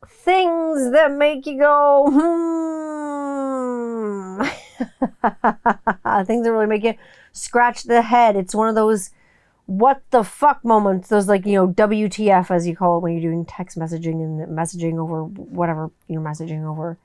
things that make you go, things that really make you scratch the head. It's one of those what the fuck moments, those like, WTF as you call it when you're doing text messaging and messaging over whatever you're messaging over.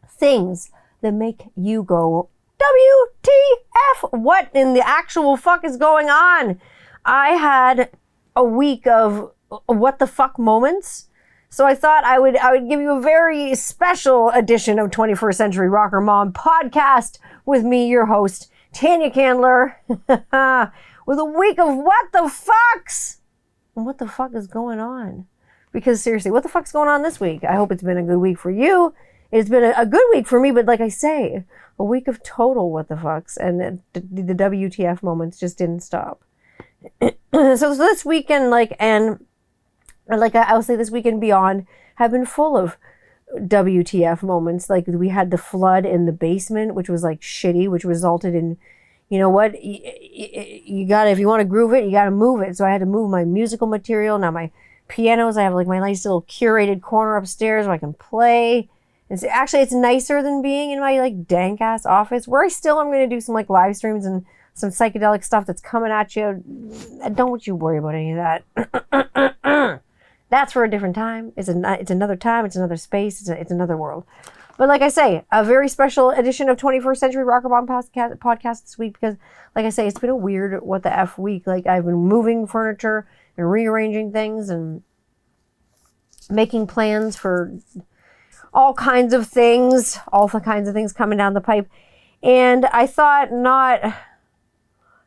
Things that make you go, WTF, what in the actual fuck is going on? I had a week of what the fuck moments. So I thought I would give you a very special edition of 21st Century Rocker Mom podcast with me, your host, Tanya Candler, with a week of what the fucks. And what the fuck is going on? Because seriously, what the fuck's going on this week? I hope it's been a good week for you. It's been a good week for me, but like I say, a week of total what the fucks, and the WTF moments just didn't stop. So this weekend, I'll say this weekend beyond, have been full of WTF moments. Like we had the flood in the basement, which was like shitty, which resulted in, you know what, you gotta, if you want to groove it, you gotta move it. So I had to move my musical material. Now my pianos, I have like my nice little curated corner upstairs where I can play. And so actually it's nicer than being in my like dank ass office where I still am going to do some like live streams and some psychedelic stuff that's coming at you. Don't you worry about any of that. That's for a different time. It's another time. It's another space. It's another world. But like I say, a very special edition of 21st Century Rocker Bomb podcast this week because, like I say, it's been a weird what the F week. Like I've been moving furniture and rearranging things and making plans for all kinds of things coming down the pipe. And I thought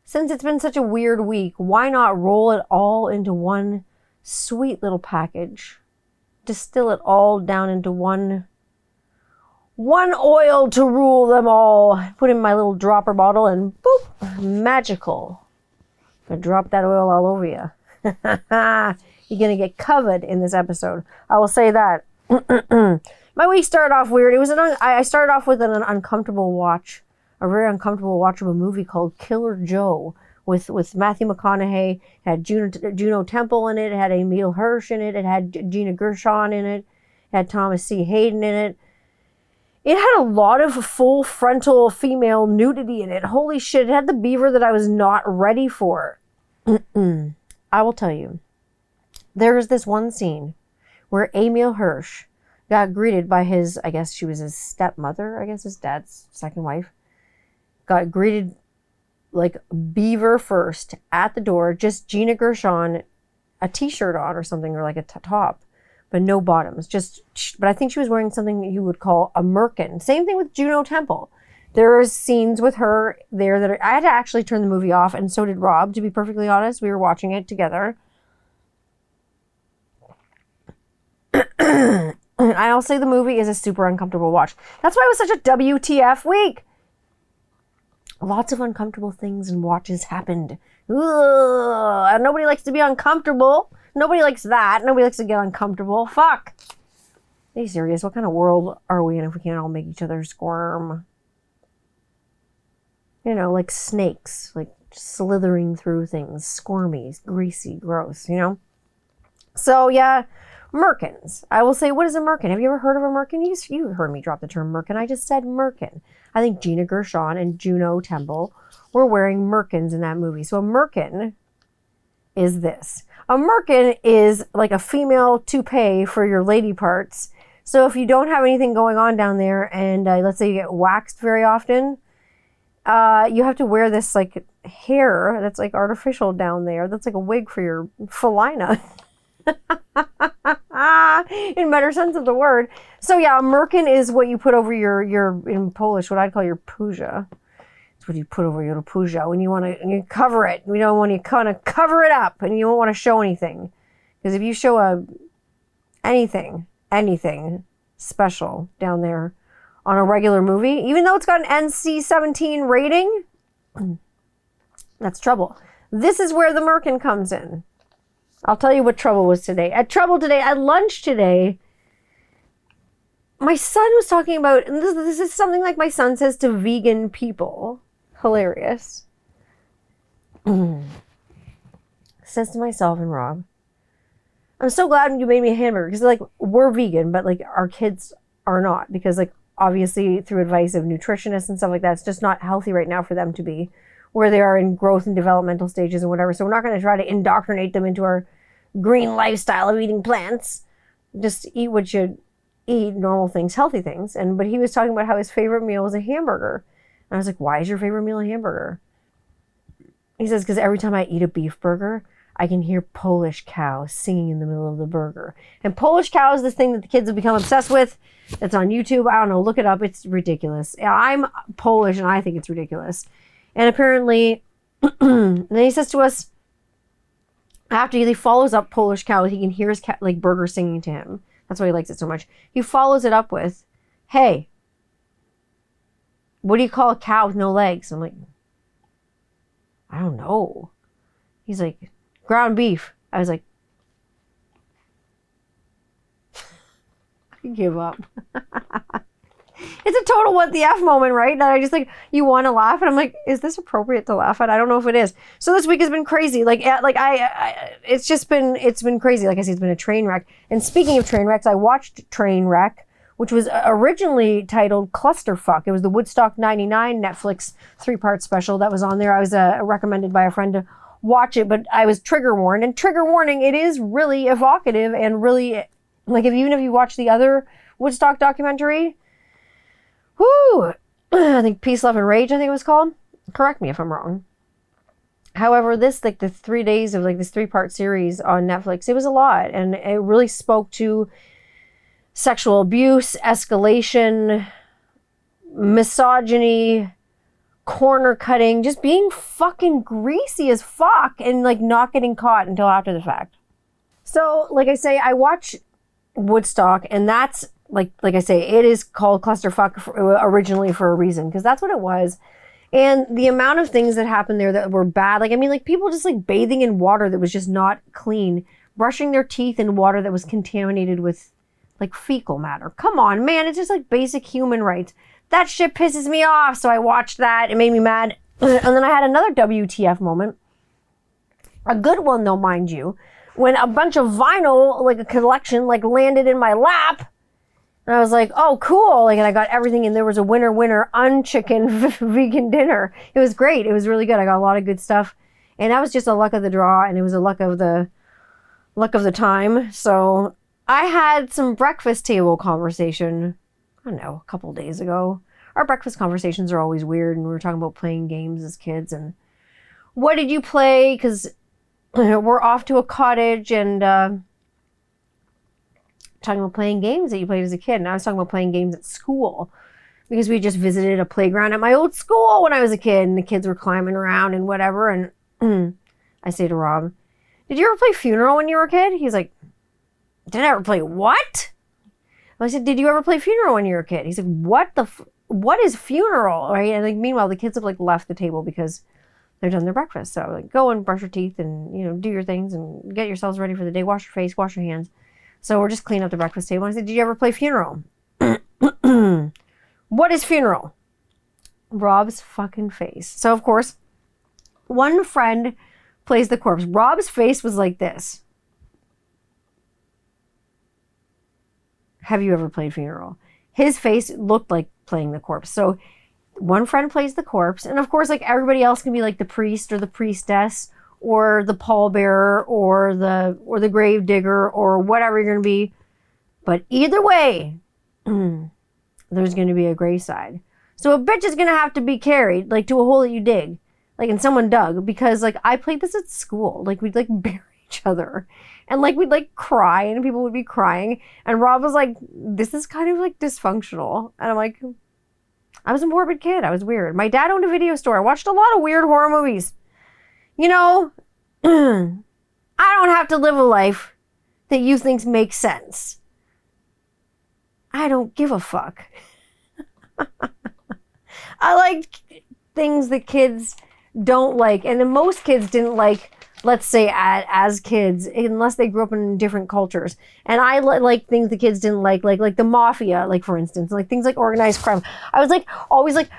since it's been such a weird week, why not roll it all into one sweet little package? Distill it all down into one oil to rule them all. Put in my little dropper bottle and boop, magical. I drop that oil all over you. You're going to get covered in this episode. I will say that. My week started off weird. I started off with an uncomfortable watch, a very uncomfortable watch of a movie called Killer Joe with Matthew McConaughey. It had Juno Temple in it. It had Emile Hirsch in it. It had Gina Gershon in it. It had Thomas C. Hayden in it. It had a lot of full frontal female nudity in it. Holy shit, it had the beaver that I was not ready for. I will tell you, there's this one scene where Emile Hirsch got greeted by his, I guess she was his stepmother, I guess his dad's second wife, got greeted like beaver first at the door, just Gina Gershon, a t-shirt on or something, or like a top, but no bottoms. But I think she was wearing something that you would call a Merkin. Same thing with Juno Temple. There are scenes with her there that I had to actually turn the movie off, and so did Rob, to be perfectly honest. We were watching it together. I'll say the movie is a super uncomfortable watch. That's why it was such a WTF week. Lots of uncomfortable things and watches happened. Ugh, nobody likes to be uncomfortable. Nobody likes that. Nobody likes to get uncomfortable. Fuck. Are you serious? What kind of world are we in if we can't all make each other squirm? Like snakes, like slithering through things. Squirmy, greasy, gross, So, yeah. Merkins. I will say, what is a Merkin? Have you ever heard of a Merkin? You heard me drop the term Merkin. I just said Merkin. I think Gina Gershon and Juno Temple were wearing Merkins in that movie. So a Merkin is this. A Merkin is like a female toupee for your lady parts. So if you don't have anything going on down there and let's say you get waxed very often, you have to wear this like hair that's like artificial down there. That's like a wig for your felina. In better sense of the word. So yeah, a Merkin is what you put over your in Polish, what I'd call your puja. It's what you put over your puja when you cover it. When you kind of cover it up and you don't want to show anything. Because if you show anything special down there on a regular movie, even though it's got an NC-17 rating, that's trouble. This is where the Merkin comes in. I'll tell you what trouble was today. At lunch today, my son was talking about, and this is something like my son says to vegan people. Hilarious. Says to myself and Rob, I'm so glad you made me a hamburger, because like we're vegan, but like our kids are not, because like obviously through advice of nutritionists and stuff like that, it's just not healthy right now for them to be where they are in growth and developmental stages and whatever. So we're not going to try to indoctrinate them into our green lifestyle of eating plants. Just eat what you eat, normal things, healthy things. But he was talking about how his favorite meal was a hamburger. And I was like, why is your favorite meal a hamburger? He says, because every time I eat a beef burger, I can hear Polish cows singing in the middle of the burger. And Polish cow is this thing that the kids have become obsessed with. It's on YouTube. I don't know. Look it up. It's ridiculous. I'm Polish and I think it's ridiculous. And apparently, and then he says to us, after he follows up Polish cow, he can hear his cat, like burger singing to him. That's why he likes it so much. He follows it up with, hey, what do you call a cow with no legs? I'm like, I don't know. He's like, ground beef. I was like, I give up. It's a total what the F moment, right? And I just like, you want to laugh, and I'm like, is this appropriate to laugh at? I don't know if it is. So this week has been crazy. It's been crazy. Like I said, it's been a train wreck. And speaking of train wrecks, I watched Trainwreck, which was originally titled Clusterfuck. It was the Woodstock 99 Netflix 3-part special that was on there. I was recommended by a friend to watch it, but I was trigger warned. And trigger warning, it is really evocative and really, like, even if you watch the other Woodstock documentary, whoo, I think Peace, Love, and Rage, I think it was called. Correct me if I'm wrong. However, this, like the 3 days of like this 3-part series on Netflix, it was a lot. And it really spoke to sexual abuse, escalation, misogyny, corner cutting, just being fucking greasy as fuck and like not getting caught until after the fact. So, like I say, I watch Woodstock, and that's like I say, it is called Clusterfuck originally for a reason, because that's what it was. And the amount of things that happened there that were bad, like, I mean, like people just like bathing in water that was just not clean, brushing their teeth in water that was contaminated with like fecal matter. Come on, man. It's just like basic human rights. That shit pisses me off. So I watched that. It made me mad. And then I had another WTF moment. A good one though, mind you. When a bunch of vinyl, like a collection, like landed in my lap. And I was like, oh, cool. Like, and I got everything. And there was a winner unchicken vegan dinner. It was great. It was really good. I got a lot of good stuff. And that was just a luck of the draw. And it was a luck of the time. So I had some breakfast table conversation, I don't know, a couple days ago. Our breakfast conversations are always weird, and we were talking about playing games as kids, and what did you play? Because we're off to a cottage, and talking about playing games that you played as a kid, and I was talking about playing games at school, because we just visited a playground at my old school when I was a kid, and the kids were climbing around and whatever, and I say to Rob, did you ever play Funeral when you were a kid? He's like, did I ever play what? I said, did you ever play Funeral when you were a kid? He's like, what is Funeral? Right? And like, meanwhile, the kids have like left the table because they're done their breakfast. So like, go and brush your teeth and, you know, do your things and get yourselves ready for the day. Wash your face, wash your hands. So we're just cleaning up the breakfast table. I said, did you ever play Funeral? What is Funeral? Rob's fucking face. So of course, one friend plays the corpse. Rob's face was like this. Have you ever played Funeral? His face looked like playing the corpse. So one friend plays the corpse, and of course, like everybody else can be like the priest or the priestess or the pallbearer or the grave digger or whatever you're gonna be. But either way, there's gonna be a graveside. So a bitch is gonna have to be carried like to a hole that you dig, like and someone dug, because like I played this at school. Like we'd like bury each other. And like we'd like cry and people would be crying. And Rob was like, this is kind of like dysfunctional. And I'm like, I was a morbid kid. I was weird. My dad owned a video store. I watched a lot of weird horror movies. You know, I don't have to live a life that you think makes sense. I don't give a fuck. I like things that kids don't like. And then most kids didn't like, let's say as kids, unless they grew up in different cultures. And I like things the kids didn't like the Mafia, like for instance, like things like organized crime. I was like, always like,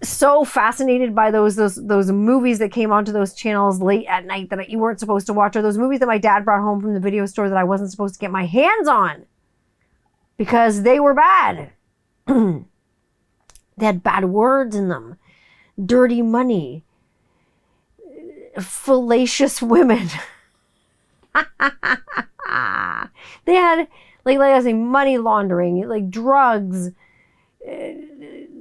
so fascinated by those movies that came onto those channels late at night that you weren't supposed to watch, or those movies that my dad brought home from the video store that I wasn't supposed to get my hands on because they were bad. They had bad words in them, dirty money, fallacious women. They had like I say, money laundering, like drugs,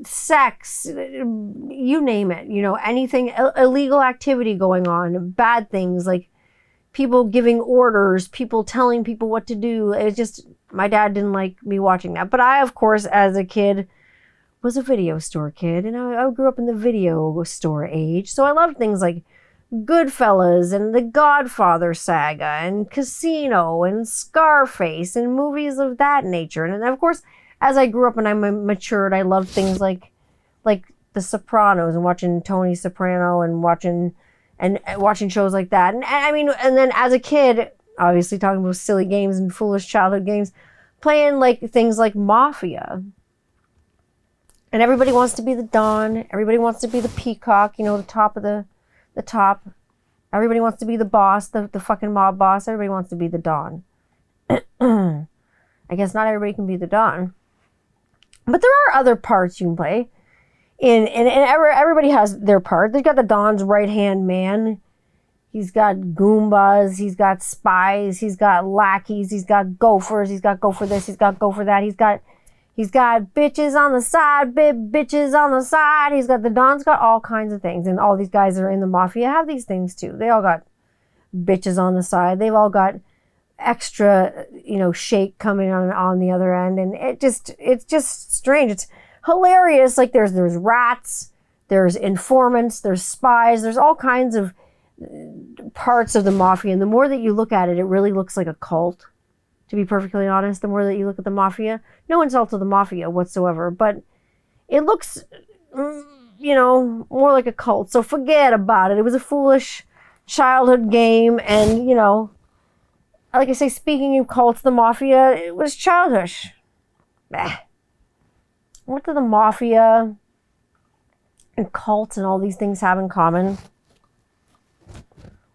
sex, you name it, you know, anything, illegal activity going on, bad things, like people giving orders, people telling people what to do. It's just, my dad didn't like me watching that. But I, of course, as a kid, was a video store kid, and I grew up in the video store age, so I loved things like Goodfellas and The Godfather saga and Casino and Scarface and movies of that nature. And of course, as I grew up and I matured, I loved things like The Sopranos and watching Tony Soprano and watching shows like that. And I mean, and then as a kid, obviously talking about silly games and foolish childhood games, playing like things like Mafia. And everybody wants to be the Don. Everybody wants to be the peacock, you know, the top. Everybody wants to be the boss, the fucking mob boss. Everybody wants to be the Don. I guess not everybody can be the Don. But there are other parts you can play. And everybody has their part. They've got the Don's right-hand man. He's got Goombas. He's got spies. He's got lackeys. He's got gophers. He's got go for this. He's got go for that. He's got bitches on the side, bitches on the side. The Don's got all kinds of things. And all these guys that are in the Mafia have these things too. They all got bitches on the side. They've all got extra, you know, shake coming on the other end. And it's just strange. It's hilarious. Like there's rats, there's informants, there's spies, there's all kinds of parts of the Mafia. And the more that you look at it, it really looks like a cult. To be perfectly honest, the more that you look at the Mafia, no insult to the Mafia whatsoever, but it looks, you know, more like a cult. So forget about it. It was a foolish childhood game. And, you know, like I say, speaking of cults, the Mafia, it was childish. Bah. What do the Mafia and cults and all these things have in common?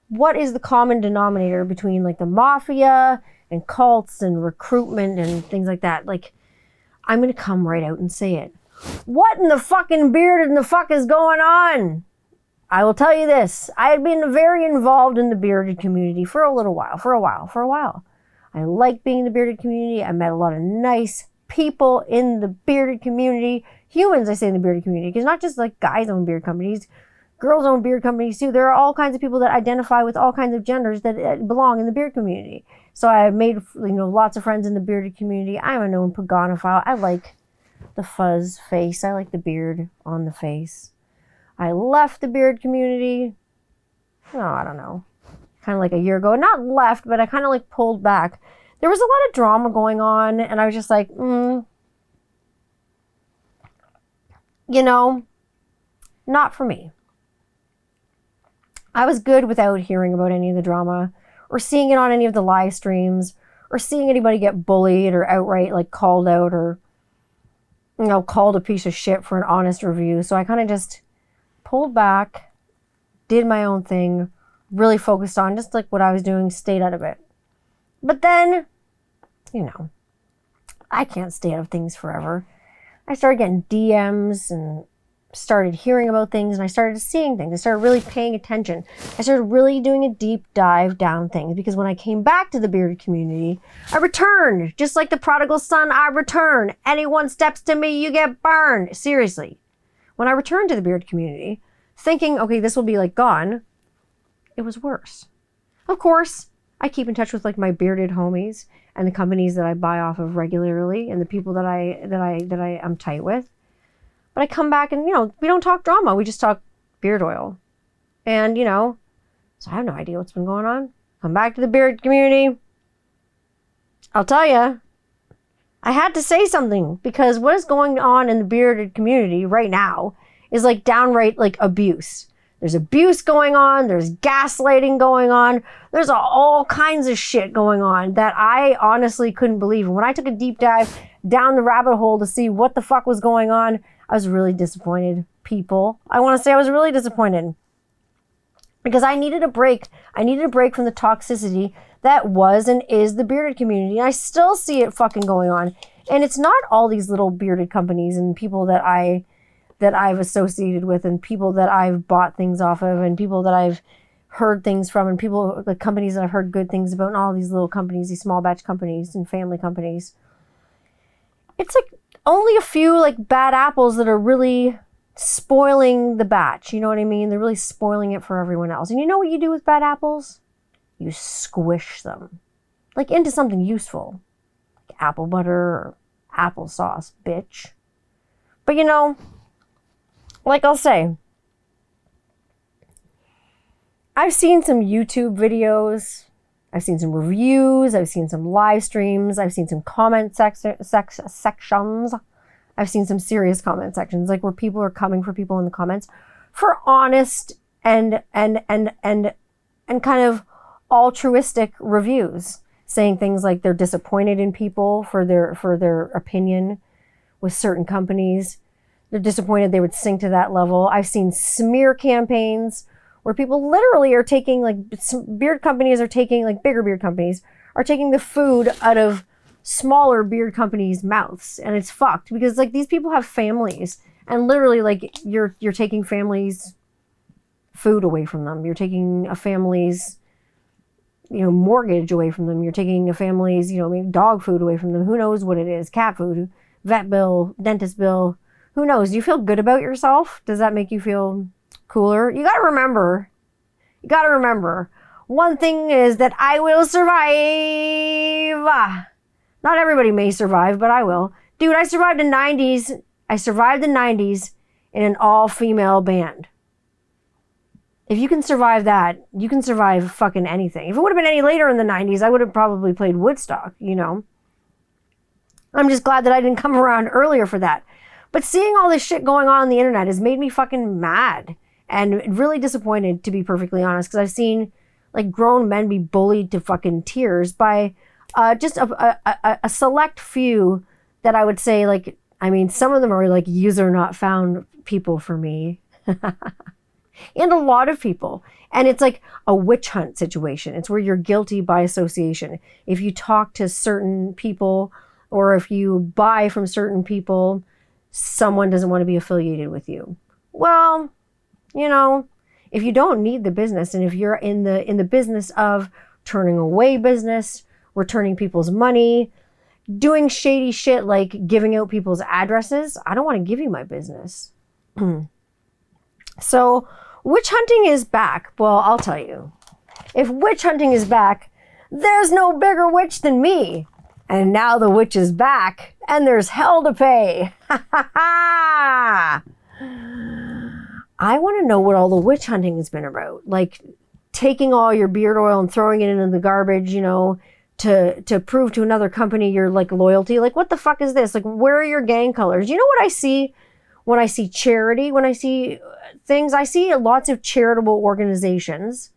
What is the common denominator between like the Mafia and cults and recruitment and things like that? Like, I'm going to come right out and say it. What in the fucking beard in the fuck is going on? I will tell you this. I had been very involved in the bearded community for a little while, for a while. I like being in the bearded community. I met a lot of nice people in the bearded community. Humans, I say, in the bearded community. Because not just like guys own beard companies. Girls own beard companies too. There are all kinds of people that identify with all kinds of genders that belong in the beard community. So I made, you know, lots of friends in the bearded community. I'm a known paganophile. I like the fuzz face. I like the beard on the face. I left the beard community, I don't know, kind of like a year ago. Not left, but I kind of like pulled back. There was a lot of drama going on, and I was just like, you know, not for me. I was good without hearing about any of the drama or seeing it on any of the live streams or seeing anybody get bullied or outright like called out or, you know, called a piece of shit for an honest review. So I kind of just pulled back, did my own thing, really focused on just like what I was doing, stayed out of it. But then, you know, I can't stay out of things forever. I started getting DMs and started hearing about things, and I started seeing things. I started really paying attention. I started really doing a deep dive down things, because when I came back to the bearded community, I returned. Just like the prodigal son, I return. Anyone steps to me, you get burned. Seriously. When I returned to the bearded community, thinking, okay, this will be like gone, it was worse. Of course, I keep in touch with like my bearded homies and the companies that I buy off of regularly and the people that I am tight with. But I come back and, you know, we don't talk drama. We just talk beard oil. And, you know, so I have no idea what's been going on. Come back to the beard community. I'll tell you, I had to say something, because what is going on in the bearded community right now is like downright like abuse. There's abuse going on. There's gaslighting going on. There's all kinds of shit going on that I honestly couldn't believe. And when I took a deep dive down the rabbit hole to see what the fuck was going on, I was really disappointed, people. I want to say I was really disappointed because I needed a break. I needed a break from the toxicity that was and is the bearded community. And I still see it fucking going on. And it's not all these little bearded companies and people that I've associated with and people that I've bought things off of and people that I've heard things from and people, the companies that I've heard good things about and all these little companies, these small batch companies and family companies. It's like only a few like bad apples that are really spoiling the batch. You know what I mean? They're really spoiling it for everyone else. And you know what you do with bad apples? You squish them like into something useful, like apple butter or applesauce, bitch. But you know, like I'll say, I've seen some YouTube videos, I've seen some reviews, I've seen some live streams, I've seen some comment sections, I've seen some serious comment sections, like where people are coming for people in the comments for honest and kind of altruistic reviews, saying things like they're disappointed in people for their opinion with certain companies. They're disappointed they would sink to that level. I've seen smear campaigns where people literally are taking, like, beard companies are taking, like, bigger beard companies are taking the food out of smaller beard companies' mouths. And it's fucked because, like, these people have families. And literally, like, you're taking families' food away from them. You're taking a family's, mortgage away from them. You're taking a family's, maybe dog food away from them. Who knows what it is? Cat food, vet bill, dentist bill. Who knows? Do you feel good about yourself? Does that make you feel cooler? You gotta remember, one thing is that I will survive. Not everybody may survive, but I will. Dude, I survived the 90s. I survived the 90s in an all-female band. If you can survive that, you can survive fucking anything. If it would have been any later in the 90s, I would have probably played Woodstock, I'm just glad that I didn't come around earlier for that. But seeing all this shit going on the internet has made me fucking mad and really disappointed, to be perfectly honest, because I've seen like grown men be bullied to fucking tears by just a select few that I would say, like, I mean, some of them are like user not found people for me. And a lot of people. And it's like a witch hunt situation. It's where you're guilty by association. If you talk to certain people or if you buy from certain people, someone doesn't want to be affiliated with you. Well, if you don't need the business and if you're in the business of turning away business, returning people's money, doing shady shit like giving out people's addresses, I don't want to give you my business. So witch hunting is back. Well, I'll tell you. If witch hunting is back, there's no bigger witch than me. And now the witch is back, and there's hell to pay. I want to know what all the witch hunting has been about. Like taking all your beard oil and throwing it into the garbage, to prove to another company your like loyalty. Like, what the fuck is this? Like, where are your gang colors? You know what I see when I see charity? When I see things, I see lots of charitable organizations.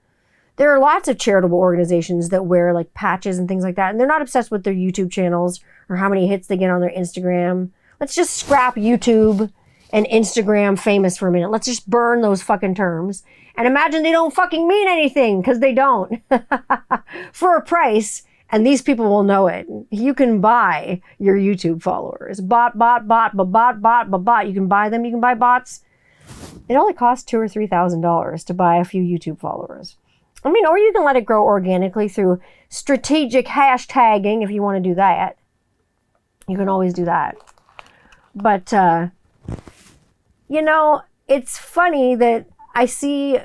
There are lots of charitable organizations that wear like patches and things like that. And they're not obsessed with their YouTube channels or how many hits they get on their Instagram. Let's just scrap YouTube and Instagram famous for a minute. Let's just burn those fucking terms and imagine they don't fucking mean anything, because they don't. For a price, and these people will know it. You can buy your YouTube followers. Bot. You can buy them. You can buy bots. It only costs $2,000 or $3,000 to buy a few YouTube followers. I mean, or you can let it grow organically through strategic hashtagging if you want to do that. You can always do that. But, it's funny that I see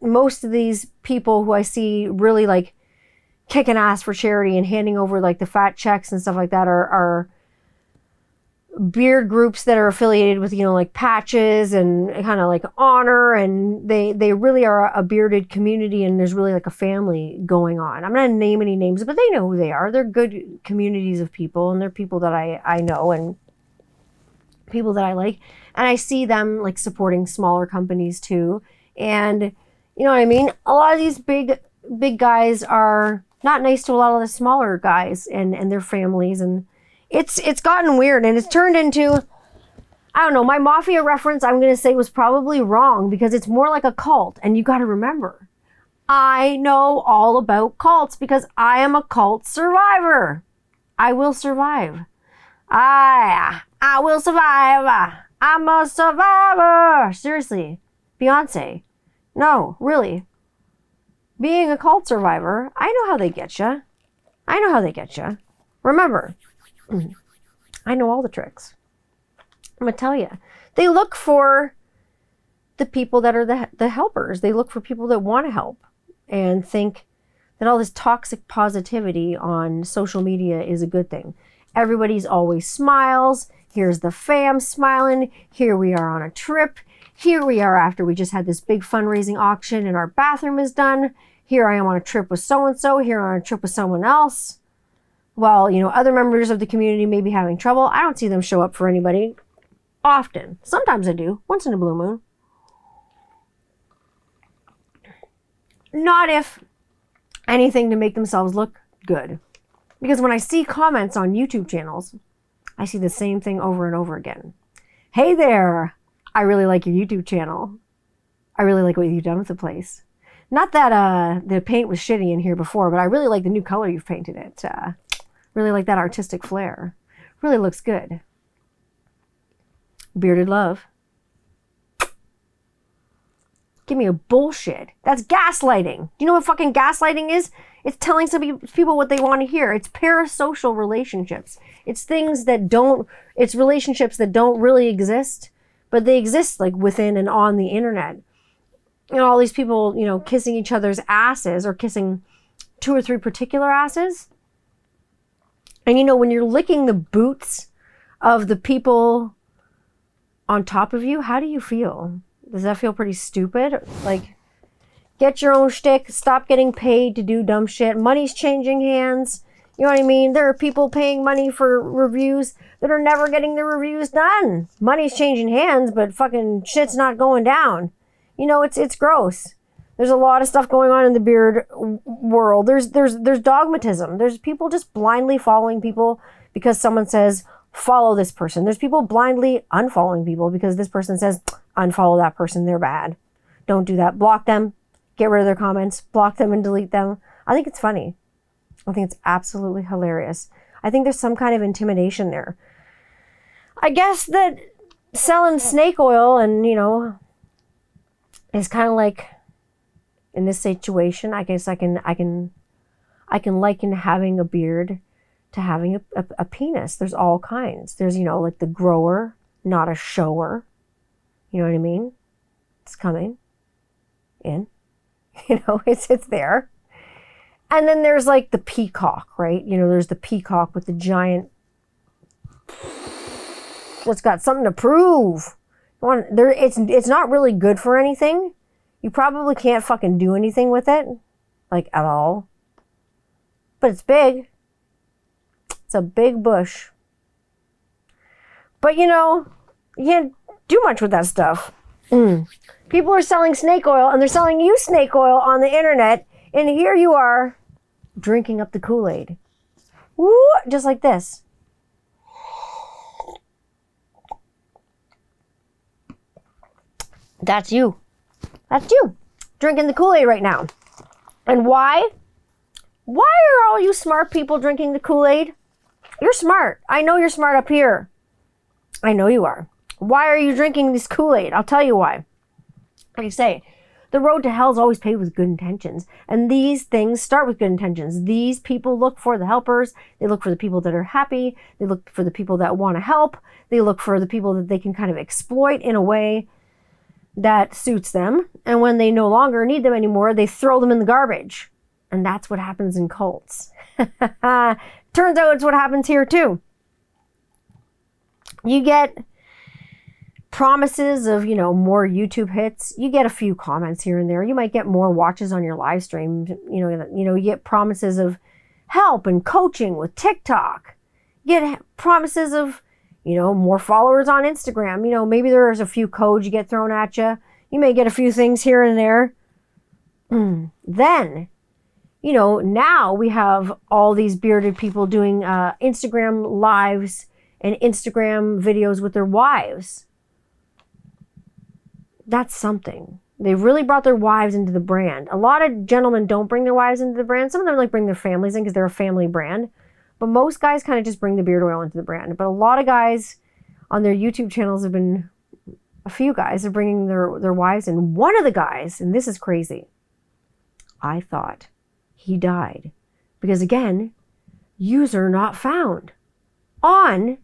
most of these people who I see really like kicking ass for charity and handing over like the fat checks and stuff like that are beard groups that are affiliated with, like patches and kind of like honor, and they really are a bearded community, and there's really like a family going on. I'm not gonna name any names, but they know who they are. They're good communities of people, and they're people that I know and people that I like, and I see them like supporting smaller companies too. And you know what I mean? A lot of these big guys are not nice to a lot of the smaller guys and their families, and it's gotten weird, and it's turned into I don't know, my Mafia reference, I'm going to say, was probably wrong because it's more like a cult. And you got to remember, I know all about cults because I am a cult survivor. I will survive. I will survive. I'm a survivor. Seriously, Beyonce. No, really. Being a cult survivor, I know how they get you. I know how they get you. Remember, I know all the tricks. I'm going to tell you. They look for the people that are the helpers. They look for people that want to help and think that all this toxic positivity on social media is a good thing. Everybody's always smiles. Here's the fam smiling. Here we are on a trip. Here we are after we just had this big fundraising auction and our bathroom is done. Here I am on a trip with so-and-so. Here on a trip with someone else. Well, other members of the community may be having trouble. I don't see them show up for anybody often. Sometimes I do, once in a blue moon. Not if anything to make themselves look good. Because when I see comments on YouTube channels, I see the same thing over and over again. Hey there, I really like your YouTube channel. I really like what you've done with the place. Not that the paint was shitty in here before, but I really like the new color you've painted it. Really like that artistic flair. Really looks good. Bearded love. Give me a bullshit. That's gaslighting. Do you know what fucking gaslighting is? It's telling some people what they want to hear. It's parasocial relationships. It's things that it's relationships that don't really exist, but they exist like within and on the internet. All these people, kissing each other's asses or kissing 2 or 3 particular asses. And when you're licking the boots of the people on top of you, how do you feel? Does that feel pretty stupid? Like, get your own shtick. Stop getting paid to do dumb shit. Money's changing hands. You know what I mean? There are people paying money for reviews that are never getting the reviews done. Money's changing hands, but fucking shit's not going down. It's gross. There's a lot of stuff going on in the beard world. There's dogmatism. There's people just blindly following people because someone says, follow this person. There's people blindly unfollowing people because this person says, unfollow that person, they're bad. Don't do that. Block them. Get rid of their comments. Block them and delete them. I think it's funny. I think it's absolutely hilarious. I think there's some kind of intimidation there. I guess that selling snake oil and, is kind of like, in this situation, I guess I can liken having a beard to having a penis. There's all kinds. There's, like the grower, not a shower. You know what I mean? It's coming in. It's there. And then there's like the peacock, right? There's the peacock with the giant, what's got something to prove. It's not really good for anything. You probably can't fucking do anything with it, like at all. But it's big. It's a big bush. But you can't do much with that stuff. People are selling snake oil and they're selling you snake oil on the internet. And here you are drinking up the Kool-Aid. Woo, just like this. That's you. That's you drinking the Kool-Aid right now. And why? Why are all you smart people drinking the Kool-Aid? You're smart. I know you're smart up here. I know you are. Why are you drinking this Kool-Aid? I'll tell you why. Like I say, the road to hell is always paved with good intentions. And these things start with good intentions. These people look for the helpers. They look for the people that are happy. They look for the people that want to help. They look for the people that they can kind of exploit in a way that suits them. And when they no longer need them anymore, they throw them in the garbage. And that's what happens in cults. Turns out it's what happens here too. You get promises of, more YouTube hits. You get a few comments here and there. You might get more watches on your live stream. You get promises of help and coaching with TikTok. You get promises of, more followers on Instagram. Maybe there's a few codes you get thrown at you. You may get a few things here and there. Then, now we have all these bearded people doing Instagram lives and Instagram videos with their wives. That's something. They really brought their wives into the brand. A lot of gentlemen don't bring their wives into the brand. Some of them like bring their families in because they're a family brand. But most guys kind of just bring the beard oil into the brand. But a lot of guys on their YouTube channels have been, a few guys are bringing their wives in. One of the guys, and this is crazy, I thought he died. Because again, user not found on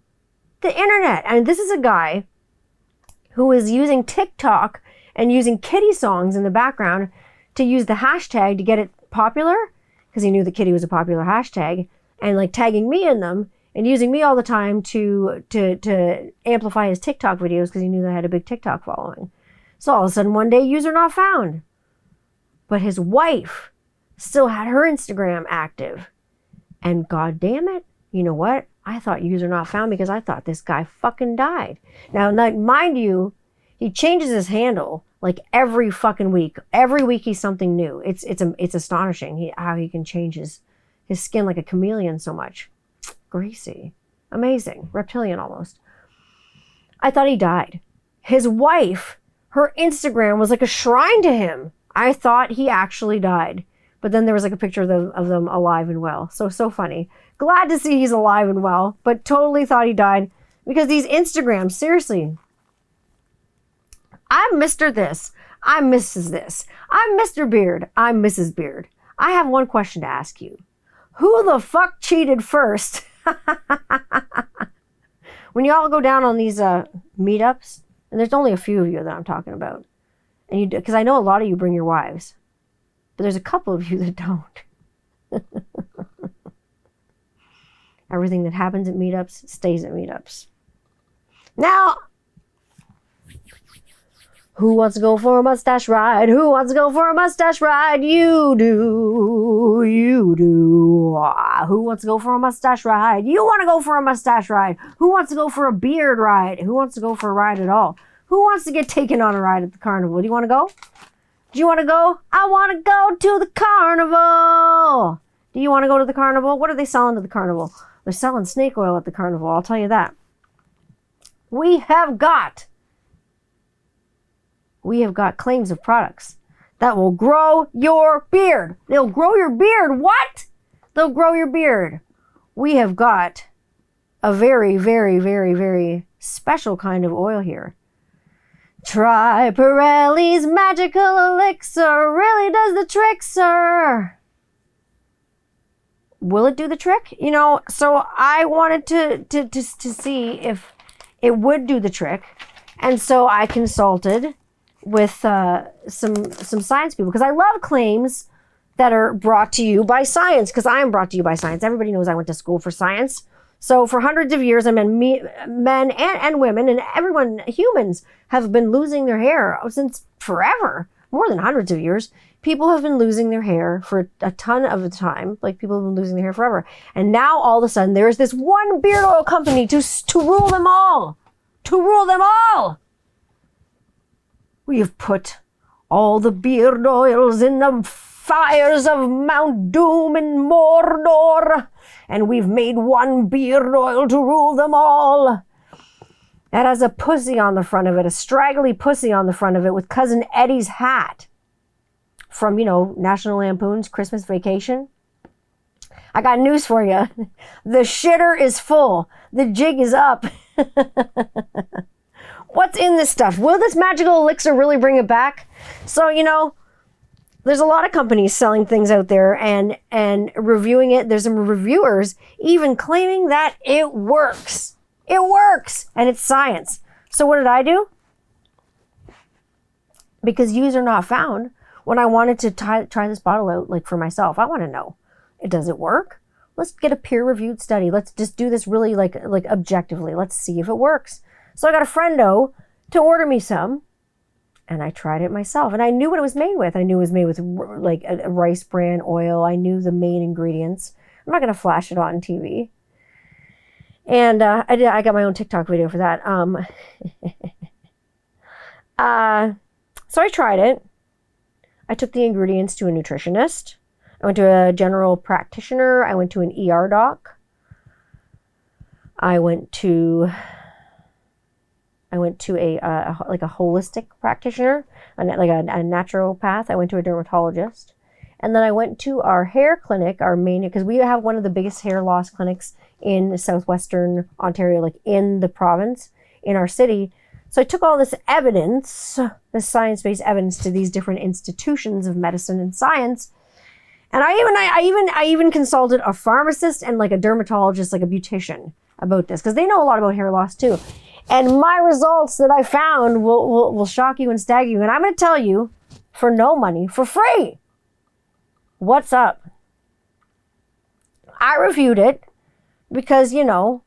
the internet. And this is a guy who is using TikTok and using kitty songs in the background to use the hashtag to get it popular, because he knew the kitty was a popular hashtag, and like tagging me in them and using me all the time to amplify his TikTok videos because he knew that I had a big TikTok following. So all of a sudden one day, user not found. But his wife still had her Instagram active. And god damn it, you know what? I thought user not found because I thought this guy fucking died. Now, like, mind you, he changes his handle like every fucking week. Every week he's something new. It's astonishing how he can change his skin like a chameleon so much. Greasy. Amazing. Reptilian almost. I thought he died. His wife, her Instagram was like a shrine to him. I thought he actually died. But then there was like a picture of them alive and well. So funny. Glad to see he's alive and well, but totally thought he died because these Instagrams, seriously. I'm Mr. This. I'm Mrs. This. I'm Mr. Beard. I'm Mrs. Beard. I have one question to ask you. Who the fuck cheated first? When you all go down on these meetups, and there's only a few of you that I'm talking about, and you, because I know a lot of you bring your wives, but there's a couple of you that don't. Everything that happens at meetups stays at meetups. Now, who wants to go for a mustache ride? Who wants to go for a mustache ride? You do. You do. Who wants to go for a mustache ride? You want to go for a mustache ride. Who wants to go for a beard ride? Who wants to go for a ride at all? Who wants to get taken on a ride at the carnival? Do you want to go? Do you want to go? I want to go to the carnival. Do you want to go to the carnival? What are they selling to the carnival? They're selling snake oil at the carnival, I'll tell you that. We have got claims of products that will grow your beard. They'll grow your beard. What? They'll grow your beard. We have got a very, very, very, very special kind of oil here. Try Pirelli's magical elixir. Really does the trick, sir. Will it do the trick? You know, so I wanted to see if it would do the trick. And so I consulted with some science people, because I love claims that are brought to you by science, because I am brought to you by science. Everybody knows I went to school for science. So for hundreds of years, men and women and everyone, humans, have been losing their hair since forever, more than hundreds of years. People have been losing their hair for a ton of the time. Like, people have been losing their hair forever. And now all of a sudden there is this one beard oil company to rule them all. To rule them all. We have put all the beard oils in the fires of Mount Doom and Mordor, and we've made one beard oil to rule them all. That has a pussy on the front of it, a straggly pussy on the front of it with Cousin Eddie's hat from, you know, National Lampoon's Christmas Vacation. I got news for you. The shitter is full. The jig is up. What's in this stuff? Will this magical elixir really bring it back? So, you know, there's a lot of companies selling things out there and reviewing it. There's some reviewers even claiming that it works. It works, and it's science. So what did I do? Because user not found, when I wanted to try this bottle out, like, for myself, I want to know, does it work? Let's get a peer-reviewed study. Let's just do this really like objectively. Let's see if it works. So I got a friendo to order me some, and I tried it myself. And I knew what it was made with. I knew it was made with like a rice bran oil. I knew the main ingredients. I'm not going to flash it on TV. And I got my own TikTok video for that. So I tried it. I took the ingredients to a nutritionist. I went to a general practitioner. I went to an ER doc. I went to a like a holistic practitioner, like a naturopath. I went to a dermatologist. And then I went to our hair clinic, our main, because we have one of the biggest hair loss clinics in southwestern Ontario, like in the province, in our city. So I took all this evidence, this science-based evidence, to these different institutions of medicine and science. And I even consulted a pharmacist and like a dermatologist, like a beautician, about this, because they know a lot about hair loss too. And my results that I found will shock you and stagger you. And I'm going to tell you, for no money, for free, what's up. I reviewed it because, you know,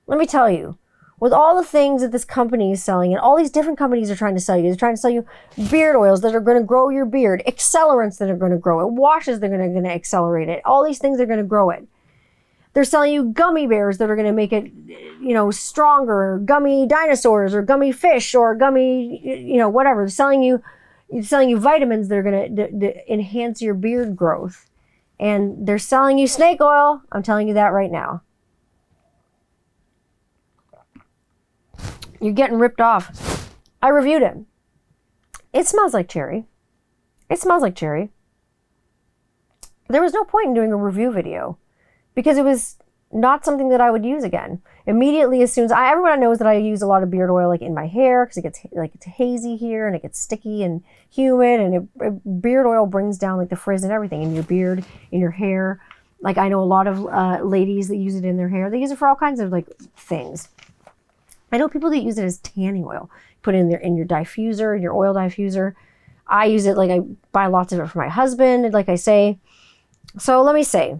let me tell you, with all the things that this company is selling, and all these different companies are trying to sell you, they're trying to sell you beard oils that are going to grow your beard, accelerants that are going to grow it, washes that are going to accelerate it, all these things are going to grow it. They're selling you gummy bears that are going to make it, you know, stronger, or gummy dinosaurs, or gummy fish, or gummy, you know, whatever. They're selling you vitamins that are going to enhance your beard growth. And they're selling you snake oil. I'm telling you that right now. You're getting ripped off. I reviewed it. It smells like cherry. It smells like cherry. There was no point in doing a review video because it was not something that I would use again. Immediately, as soon as everyone knows that I use a lot of beard oil like in my hair, because it gets like it's hazy here and it gets sticky and humid, and beard oil brings down like the frizz and everything in your beard, in your hair. Like I know a lot of ladies that use it in their hair. They use it for all kinds of like things. I know people that use it as tanning oil. Put it in your diffuser, in your oil diffuser. I use it, like I buy lots of it for my husband, like I say. So let me say,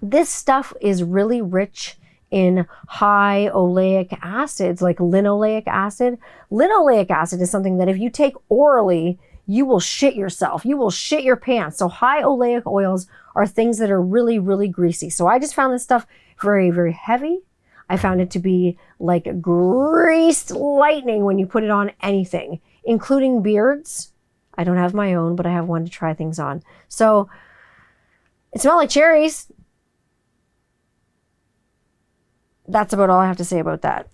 this stuff is really rich in high oleic acids, like linoleic acid. Linoleic acid is something that if you take orally, you will shit yourself. You will shit your pants. So high oleic oils are things that are really, really greasy. So I just found this stuff very, very heavy. I found it to be like greased lightning when you put it on anything, including beards. I don't have my own, but I have one to try things on. So it smelled like cherries. That's about all I have to say about that.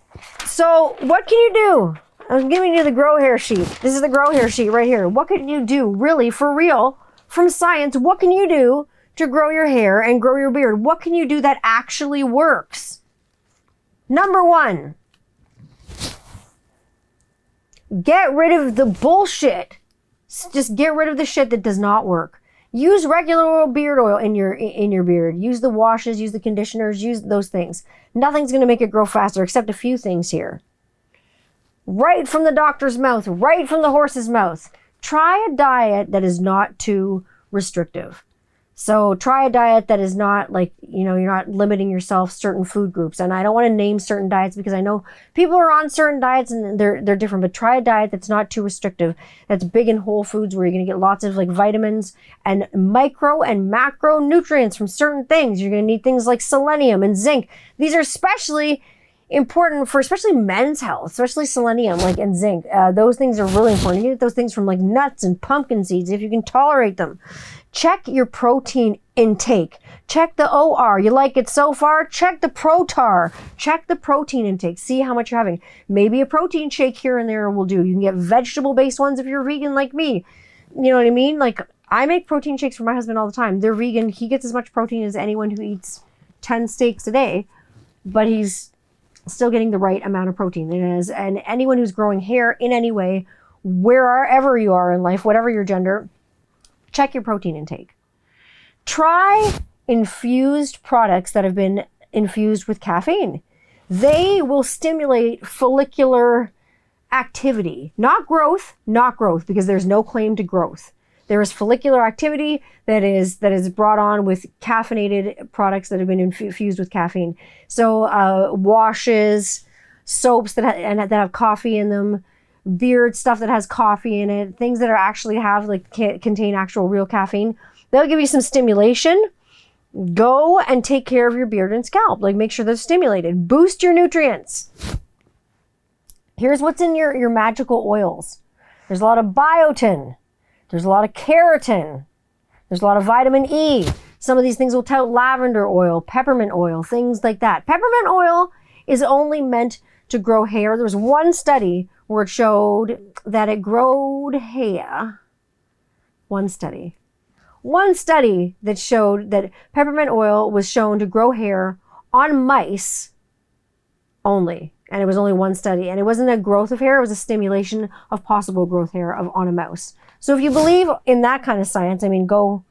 So what can you do? I'm giving you the grow hair sheet. This is the grow hair sheet right here. What can you do, really, for real, from science? What can you do to grow your hair and grow your beard? What can you do that actually works? Number one, get rid of the bullshit. Just get rid of the shit that does not work. Use regular beard oil in your beard. Use the washes, use the conditioners, use those things. Nothing's going to make it grow faster except a few things here. Right from the doctor's mouth, right from the horse's mouth. Try a diet that is not too restrictive. So try a diet that is not like, you know, you're not limiting yourself certain food groups. And I don't want to name certain diets because I know people are on certain diets and they're different, but try a diet that's not too restrictive. That's big in whole foods where you're going to get lots of like vitamins and micro and macro nutrients from certain things. You're going to need things like selenium and zinc. These are especially important for especially men's health, especially selenium like and zinc. Those things are really important. You get those things from like nuts and pumpkin seeds if you can tolerate them. Check your protein intake. Check the OR. You like it so far? Check the ProTAR. Check the protein intake. See how much you're having. Maybe a protein shake here and there will do. You can get vegetable-based ones if you're vegan like me. You know what I mean? Like, I make protein shakes for my husband all the time. They're vegan. He gets as much protein as anyone who eats 10 steaks a day, but he's still getting the right amount of protein. And anyone who's growing hair in any way, wherever you are in life, whatever your gender, check your protein intake. Try infused products that have been infused with caffeine. They will stimulate follicular activity, not growth, because there's no claim to growth. There is follicular activity that is brought on with caffeinated products that have been infused with caffeine. So washes, soaps that have coffee in them, beard stuff that has coffee in it, things that are actually contain actual real caffeine. They'll give you some stimulation. Go and take care of your beard and scalp. Like, make sure they're stimulated. Boost your nutrients. Here's what's in your magical oils. There's a lot of biotin. There's a lot of keratin. There's a lot of vitamin E. Some of these things will tout lavender oil, peppermint oil, things like that. Peppermint oil is only meant to grow hair. There was one study where it showed that it growed hair. One study that showed that peppermint oil was shown to grow hair on mice only. And it was only one study. And it wasn't a growth of hair. It was a stimulation of possible growth hair on a mouse. So if you believe in that kind of science, I mean, go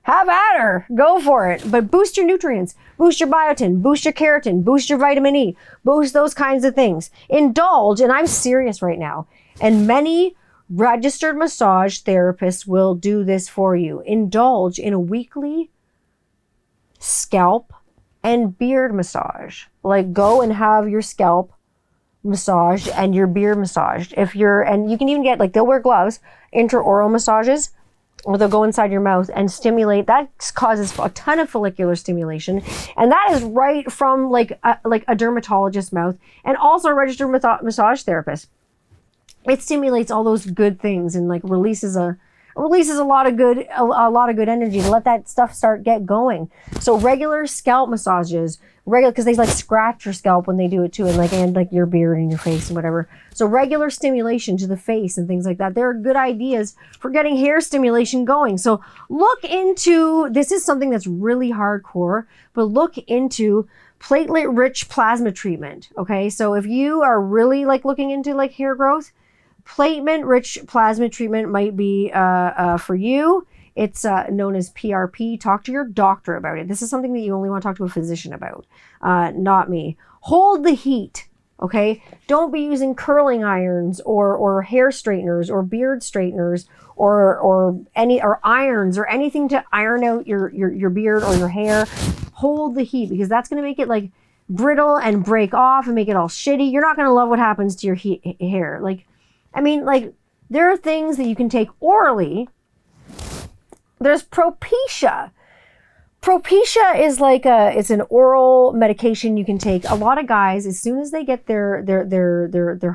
have at her. Go for it. But boost your nutrients. Boost your biotin. Boost your keratin. Boost your vitamin E. Boost those kinds of things. Indulge, and I'm serious right now, and many registered massage therapists will do this for you. Indulge in a weekly scalp and beard massage. Like, go and have your scalp massaged and your beard massaged. And you can even get, like, they'll wear gloves, intraoral massages, or they'll go inside your mouth and stimulate. That causes a ton of follicular stimulation. And that is right from like a dermatologist's mouth, and also a registered massage therapist. It stimulates all those good things and like releases a lot of good energy to let that stuff get going. So regular scalp massages, because they like scratch your scalp when they do it too, and like your beard and your face and whatever. So regular stimulation to the face and things like that. There are good ideas for getting hair stimulation going. So look into, this is something that's really hardcore, but look into platelet-rich plasma treatment. Okay, so if you are really like looking into like hair growth, platelet-rich plasma treatment might be for you. It's known as PRP. Talk to your doctor about it. This is something that you only want to talk to a physician about, not me. Hold the heat, okay? Don't be using curling irons or hair straighteners or beard straighteners or irons or anything to iron out your beard or your hair. Hold the heat, because that's going to make it like brittle and break off and make it all shitty. You're not going to love what happens to your hair. Like, I mean, like, there are things that you can take orally. There's Propecia. Propecia is like it's an oral medication you can take. A lot of guys, as soon as they get their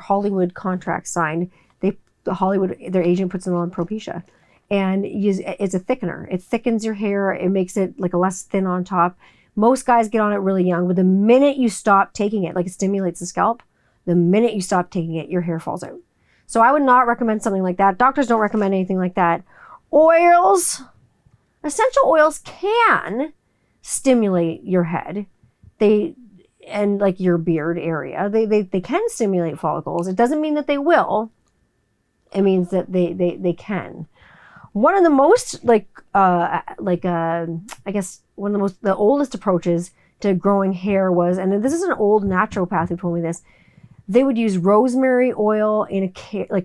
Hollywood contract signed, their agent puts them on Propecia. And it's a thickener. It thickens your hair. It makes it like a less thin on top. Most guys get on it really young, but the minute you stop taking it, like it stimulates the scalp, the minute you stop taking it, your hair falls out. So I would not recommend something like that. Doctors don't recommend anything like that. Oils. Essential oils can stimulate your head. And like your beard area. They can stimulate follicles. It doesn't mean that they will. It means that they can. One of the most I guess one of the oldest approaches to growing hair was, and this is an old naturopath who told me this, they would use rosemary oil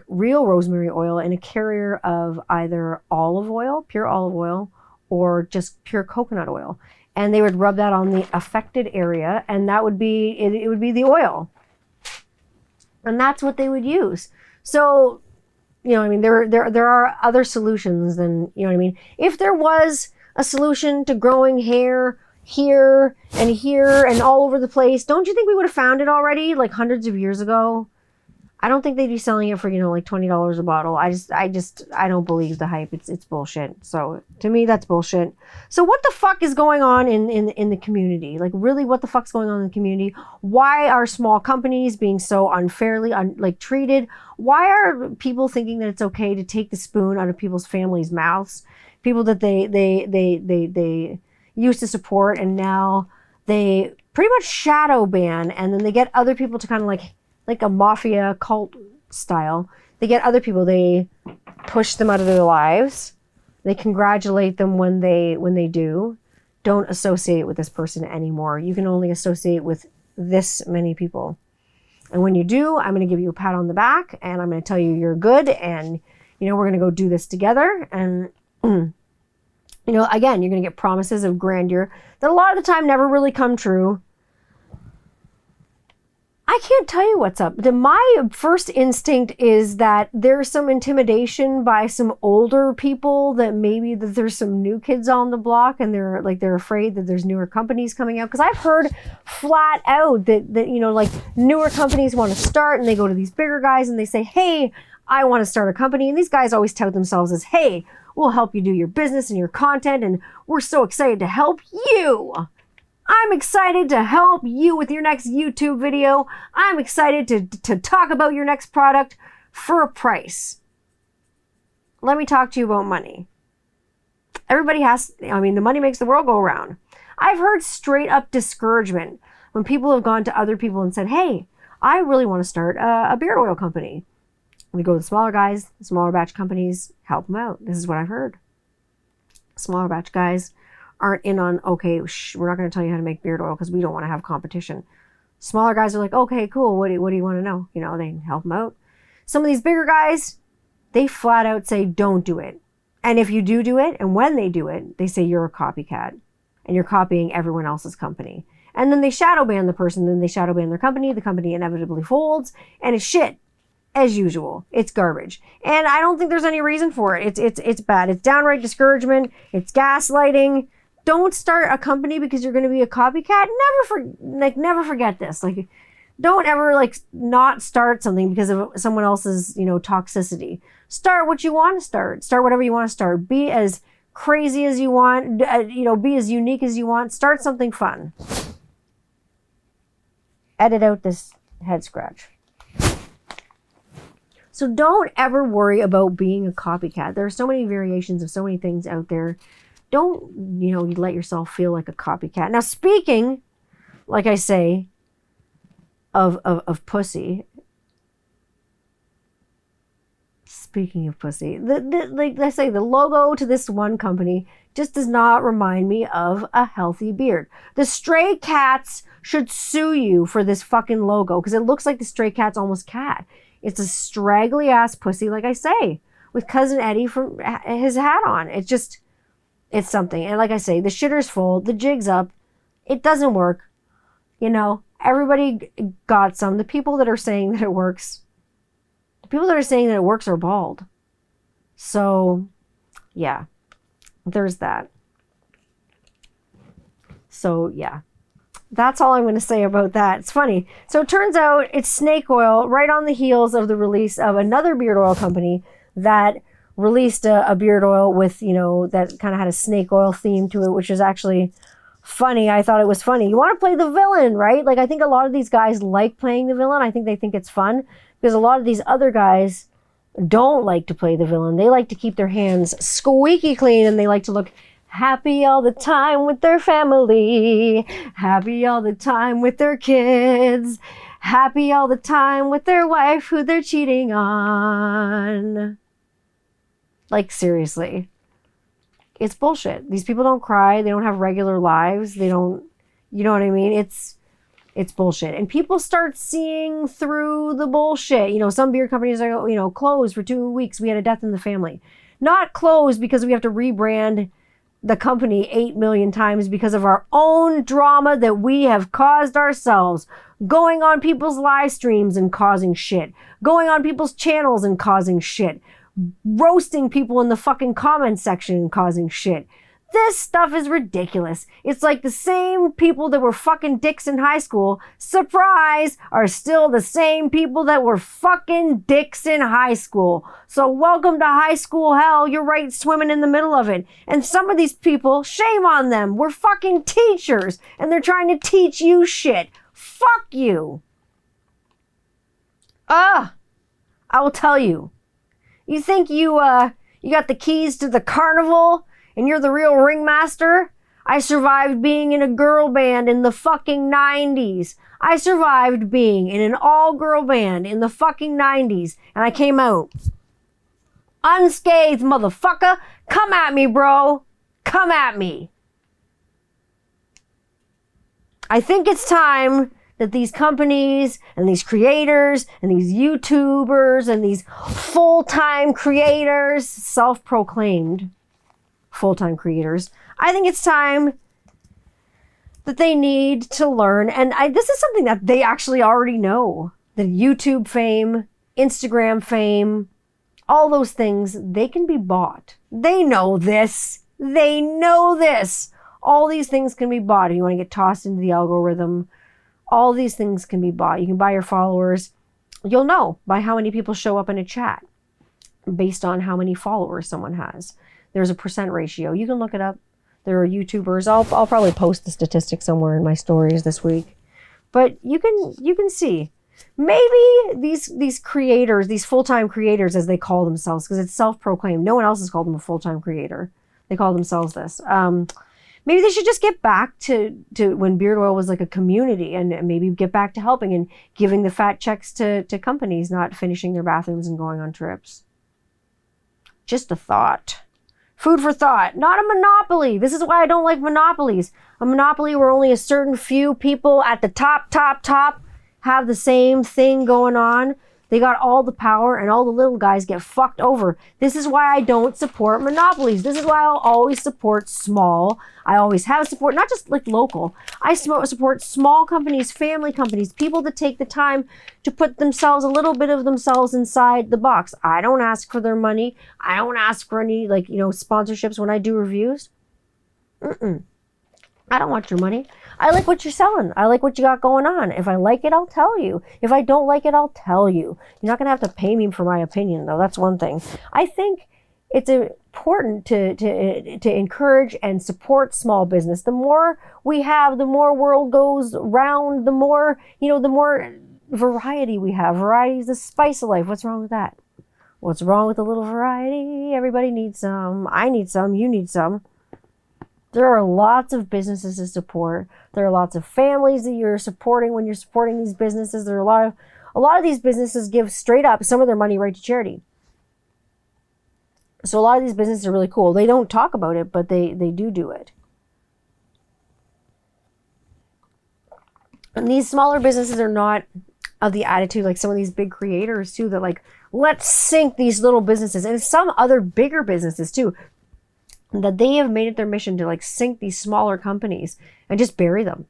real rosemary oil in a carrier of either olive oil, pure olive oil, or just pure coconut oil. And they would rub that on the affected area, and that would be, it would be the oil. And that's what they would use. So, you know what I mean? There are other solutions than, you know what I mean? If there was a solution to growing hair here and all over the place, don't you think we would have found it already, like hundreds of years ago? I don't think they'd be selling it for, like $20 a bottle. I don't believe the hype. It's bullshit. So to me, that's bullshit. So what the fuck is going on in the community? Like, really, what the fuck's going on in the community? Why are small companies being so unfairly treated? Why are people thinking that it's okay to take the spoon out of people's families' mouths? People that they used to support, and now they pretty much shadow ban, and then they get other people to kind of like a mafia cult style. They get other people, they push them out of their lives. They congratulate them when they do. Don't associate with this person anymore. You can only associate with this many people. And when you do, I'm going to give you a pat on the back, and I'm going to tell you you're good, and we're going to go do this together. And again, you're going to get promises of grandeur that a lot of the time never really come true. I can't tell you what's up. My first instinct is that there's some intimidation by some older people, that maybe that there's some new kids on the block, and they're afraid that there's newer companies coming out. Because I've heard flat out that newer companies want to start, and they go to these bigger guys and they say, hey, I want to start a company. And these guys always tout themselves as, hey, we'll help you do your business and your content. And we're so excited to help you. I'm excited to help you with your next YouTube video. I'm excited to talk about your next product for a price. Let me talk to you about money. Everybody the money makes the world go around. I've heard straight up discouragement when people have gone to other people and said, hey, I really want to start a beard oil company. We go to the smaller guys, the smaller batch companies, help them out. This is what I've heard. Smaller batch guys aren't in on, okay, we're not going to tell you how to make beard oil because we don't want to have competition. Smaller guys are like, okay, cool. What do you want to know? They help them out. Some of these bigger guys, they flat out say, don't do it. And if you do it, and when they do it, they say you're a copycat and you're copying everyone else's company. And then they shadow ban the person, then they shadow ban their company. The company inevitably folds, and it's shit. As usual, it's garbage. And I don't think there's any reason for it. It's bad. It's downright discouragement. It's gaslighting. Don't start a company because you're going to be a copycat. Never forget this. Don't ever not start something because of someone else's, toxicity. Start what you want to start. Start whatever you want to start. Be as crazy as you want. Be as unique as you want. Start something fun. Edit out this head scratch. So don't ever worry about being a copycat. There are so many variations of so many things out there. Don't, let yourself feel like a copycat. Now, speaking, like I say, of pussy. Speaking of pussy, like I say, the logo to this one company just does not remind me of a healthy beard. The stray cats should sue you for this fucking logo because it looks like the stray cat's almost cat. It's a straggly ass pussy, like I say, with Cousin Eddie from his hat on. It's something. And like I say, the shitter's full, the jig's up. It doesn't work. Everybody got some. The people that are saying that it works, are bald. So, yeah, there's that. So, yeah. That's all I'm going to say about that. It's funny. So it turns out it's snake oil right on the heels of the release of another beard oil company that released a beard oil with, that kind of had a snake oil theme to it, which is actually funny. I thought it was funny. You want to play the villain, right? I think a lot of these guys like playing the villain. I think they think it's fun because a lot of these other guys don't like to play the villain. They like to keep their hands squeaky clean and they like to look happy all the time with their family, happy all the time with their kids, happy all the time with their wife who they're cheating on. Seriously. It's bullshit. These people don't cry. They don't have regular lives. They don't, you know what I mean? It's bullshit. And people start seeing through the bullshit. Some beer companies are, closed for 2 weeks. We had a death in the family. Not closed because we have to rebrand the company 8 million times because of our own drama that we have caused ourselves. Going on people's live streams and causing shit. Going on people's channels and causing shit. Roasting people in the fucking comment section and causing shit. This stuff is ridiculous. It's like the same people that were fucking dicks in high school, surprise, are still the same people that were fucking dicks in high school. So welcome to high school hell. You're right swimming in the middle of it. And some of these people, shame on them, we're fucking teachers and they're trying to teach you shit. Fuck you. I will tell you. You think you got the keys to the Carnival and you're the real ringmaster? I survived being in a girl band in the fucking 90s. I survived being in an all-girl band in the fucking 90s. And I came out unscathed, motherfucker. Come at me, bro. Come at me. I think it's time that these companies and these creators and these YouTubers and these full-time creators, self-proclaimed full-time creators, I think it's time that they need to learn. And this is something that they actually already know. The YouTube fame, Instagram fame, all those things, they can be bought. They know this. They know this. All these things can be bought. If you want to get tossed into the algorithm, all these things can be bought. You can buy your followers. You'll know by how many people show up in a chat. based on how many followers someone has. There's a percent ratio. You can look it up. There are YouTubers. I'll probably post the statistics somewhere in my stories this week. But you can see. Maybe these creators, these full-time creators as they call themselves, because it's self-proclaimed. No one else has called them a full-time creator. They call themselves this. Maybe they should just get back to when beard oil was like a community, and maybe get back to helping and giving the fat checks to companies, not finishing their bathrooms and going on trips. Just a thought. Food for thought. Not a monopoly. This is why I don't like monopolies. A monopoly where only a certain few people at the top have the same thing going on. They got all the power and all the little guys get fucked over. This is why I don't support monopolies. This is why I'll always support small. I always have support, not just like local. I support small companies, family companies, people that take the time to put themselves, a little bit of themselves inside the box. I don't ask for their money. I don't ask for any sponsorships when I do reviews. I don't want your money. I like what you're selling. I like what you got going on. If I like it, I'll tell you. If I don't like it, I'll tell you. You're not going to have to pay me for my opinion, though. That's one thing. I think it's important to encourage and support small business. The more we have, the more world goes round, the more variety we have. Variety is the spice of life. What's wrong with that? What's wrong with a little variety? Everybody needs some. I need some. You need some. There are lots of businesses to support. There are lots of families that you're supporting when you're supporting these businesses. There are a lot of these businesses give straight up some of their money right to charity. So a lot of these businesses are really cool. They don't talk about it, but they do it. And these smaller businesses are not of the attitude like some of these big creators too, that like, let's sink these little businesses, and some other bigger businesses too, that they have made it their mission to like sink these smaller companies and just bury them,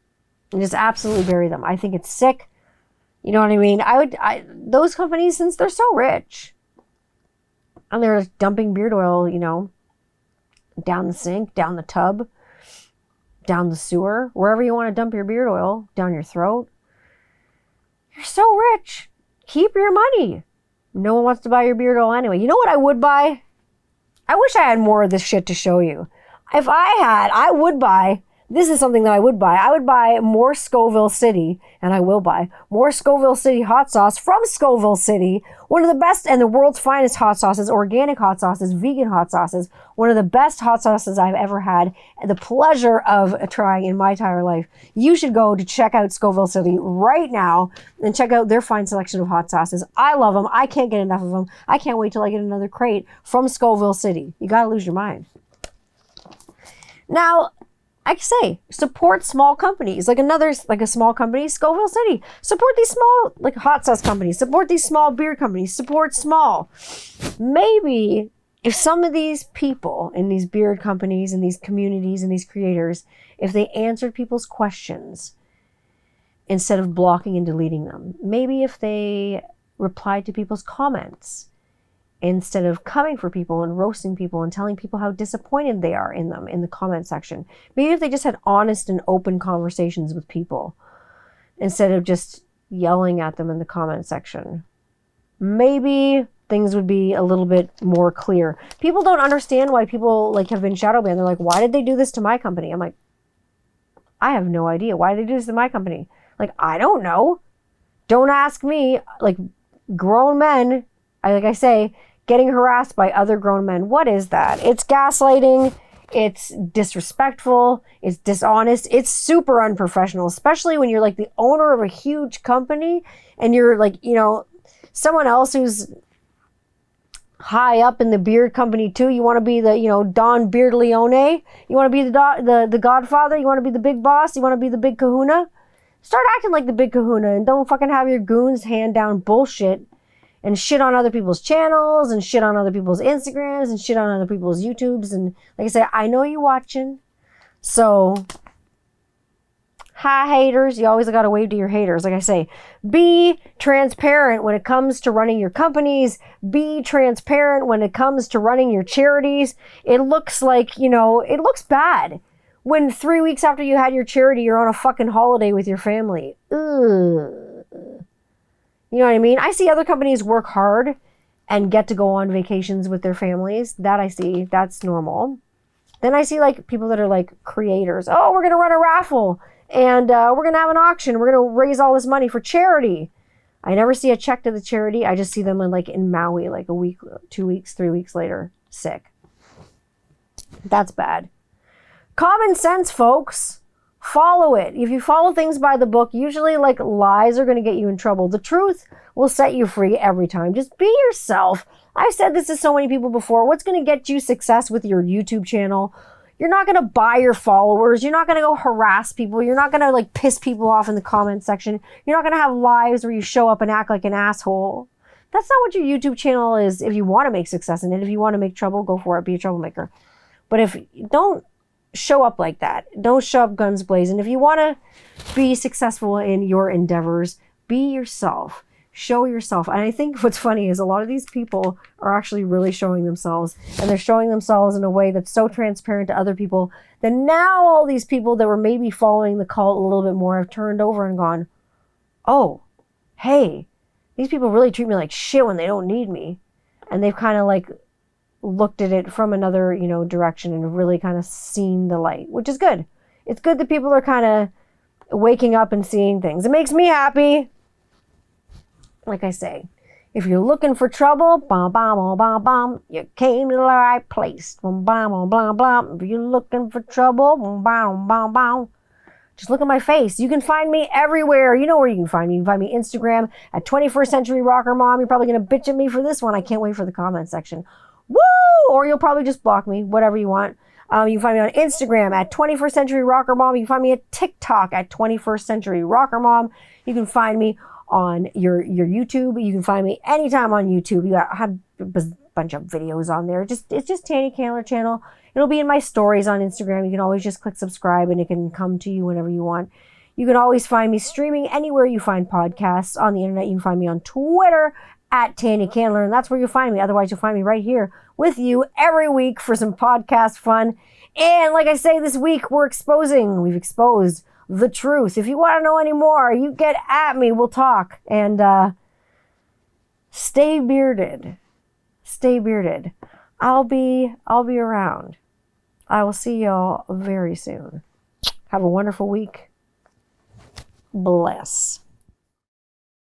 and just absolutely bury them. I think it's sick. You know what I mean? Those companies, since they're so rich and they're dumping beard oil, down the sink, down the tub, down the sewer, wherever you want to dump your beard oil, down your throat. You're so rich. Keep your money. No one wants to buy your beard oil anyway. You know what I would buy? I wish I had more of this shit to show you. If I would buy, this is something that I would buy. I would buy more Scoville City, and I will buy more Scoville City hot sauce from Scoville City. One of the best and the world's finest hot sauces, organic hot sauces, vegan hot sauces. One of the best hot sauces I've ever had, and the pleasure of trying in my entire life. You should go to check out Scoville City right now and check out their fine selection of hot sauces. I love them. I can't get enough of them. I can't wait till I get another crate from Scoville City. You gotta lose your mind. Now, I say, support small companies, like a small company, Scoville City. Support these small, like hot sauce companies. Support these small beer companies. Support small. Maybe if some of these people in these beard companies and these communities and these creators, if they answered people's questions instead of blocking and deleting them, maybe if they replied to people's comments instead of coming for people and roasting people and telling people how disappointed they are in them in the comment section. Maybe if they just had honest and open conversations with people instead of just yelling at them in the comment section. Maybe things would be a little bit more clear. People don't understand why people have been shadow banned. They're like, why did they do this to my company? I'm like, I have no idea. Why did they do this to my company? Like, I don't know. Don't ask me. Like, grown men, like I say, getting harassed by other grown men. What is that? It's gaslighting. It's disrespectful. It's dishonest. It's super unprofessional, especially when you're like the owner of a huge company and you're like, someone else who's high up in the beard company too. You want to be the, Don Beard Leone. You want to be the Godfather. You want to be the big boss. You want to be the big kahuna. Start acting like the big kahuna and don't fucking have your goons hand down bullshit and shit on other people's channels and shit on other people's Instagrams and shit on other people's YouTubes. And like I say, I know you watching. So, hi haters. You always got to wave to your haters. Like I say, be transparent when it comes to running your companies. Be transparent when it comes to running your charities. It looks like, it looks bad when 3 weeks after you had your charity, you're on a fucking holiday with your family. Ugh. You know what I mean? I see other companies work hard and get to go on vacations with their families. That I see. That's normal. Then I see like people that are like creators. Oh, we're going to run a raffle and we're going to have an auction. We're going to raise all this money for charity. I never see a check to the charity. I just see them in Maui like a week, 2 weeks, 3 weeks later, sick. That's bad. Common sense, folks. Follow it. If you follow things by the book, usually like lies are going to get you in trouble. The truth will set you free every time. Just be yourself. I've said this to so many people before. What's going to get you success with your YouTube channel? You're not going to buy your followers. You're not going to go harass people. You're not going to like piss people off in the comment section. You're not going to have lives where you show up and act like an asshole. That's not what your YouTube channel is. If you want to make success in it, if you want to make trouble, go for it. Be a troublemaker. But if don't show up like that, don't show up guns blazing. If you want to be successful in your endeavors, be yourself. Show yourself. And I think what's funny is a lot of these people are actually really showing themselves, and they're showing themselves in a way that's so transparent to other people that now all these people that were maybe following the cult a little bit more have turned over and gone, oh, hey, these people really treat me like shit when they don't need me. And they've kind of like looked at it from another, direction and really kind of seen the light, which is good. It's good that people are kind of waking up and seeing things. It makes me happy. Like I say, if you're looking for trouble, bum, bum, bum, bum, bum, you came to the right place. Bum, bum, bum, bum, bum. If you're looking for trouble, bum, bum, bum, bum. Just look at my face. You can find me everywhere. You know where you can find me. You can find me Instagram at 21st Century Rocker Mom. You're probably going to bitch at me for this one. I can't wait for the comment section. Woo! Or you'll probably just block me, whatever you want. You can find me on Instagram at 21st Century Rocker Mom. You can find me at TikTok at 21st Century Rocker Mom. You can find me on your YouTube. You can find me anytime on YouTube. I have a bunch of videos on there. It's just Tanny Candler channel. It'll be in my stories on Instagram. You can always just click subscribe and it can come to you whenever you want. You can always find me streaming anywhere you find podcasts on the internet. You can find me on Twitter at Tanny Candler, and that's where you'll find me. Otherwise, you'll find me right here with you every week for some podcast fun. And like I say, this week we've exposed the truth. If you want to know any more, you get at me. We'll talk. And stay bearded. Stay bearded. I'll be around. I will see y'all very soon. Have a wonderful week. Bless.